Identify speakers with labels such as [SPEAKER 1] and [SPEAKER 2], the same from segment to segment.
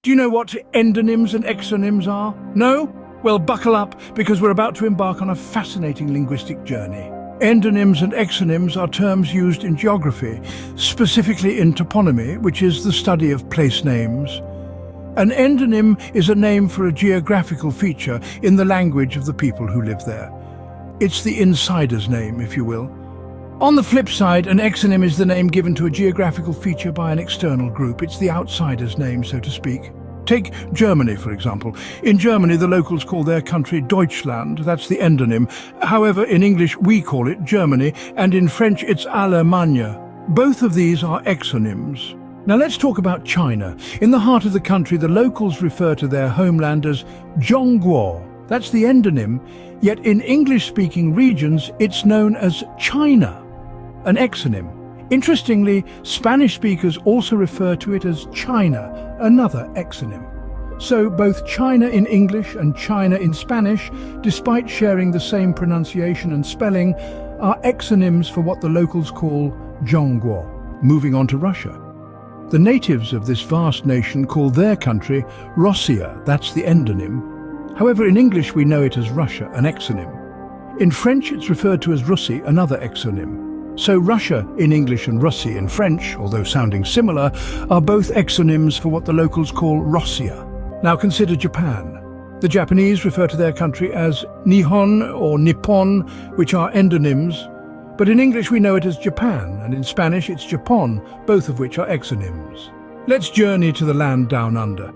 [SPEAKER 1] Do you know what endonyms and exonyms are? No? Well, buckle up, because we're about to embark on a fascinating linguistic journey. Endonyms and exonyms are terms used in geography, specifically in toponymy, which is the study of place names. An endonym is a name for a geographical feature in the language of the people who live there. It's the insider's name, if you will. On the flip side, an exonym is the name given to a geographical feature by an external group. It's the outsider's name, so to speak. Take Germany, for example. In Germany, the locals call their country Deutschland. That's the endonym. However, in English, we call it Germany, and in French, it's Allemagne. Both of these are exonyms. Now let's talk about China. In the heart of the country, the locals refer to their homeland as Zhongguo. That's the endonym, yet in English-speaking regions, it's known as China, an exonym. Interestingly, Spanish speakers also refer to it as China, another exonym. So both China in English and China in Spanish, despite sharing the same pronunciation and spelling, are exonyms for what the locals call Zhongguo. Moving on to Russia. The natives of this vast nation call their country Russia, that's the endonym. However, in English we know it as Russia, an exonym. In French it's referred to as Russie, another exonym. So Russia in English and Russie in French, although sounding similar, are both exonyms for what the locals call Russia. Now consider Japan. The Japanese refer to their country as Nihon or Nippon, which are endonyms, but in English we know it as Japan, and in Spanish it's Japon, both of which are exonyms. Let's journey to the land down under.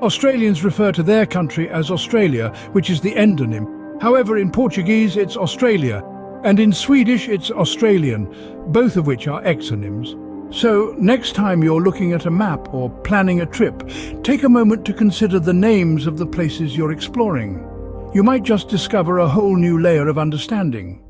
[SPEAKER 1] Australians refer to their country as Australia, which is the endonym. However, in Portuguese it's Australia, and in Swedish it's Australian, both of which are exonyms. So next time you're looking at a map or planning a trip, take a moment to consider the names of the places you're exploring. You might just discover a whole new layer of understanding.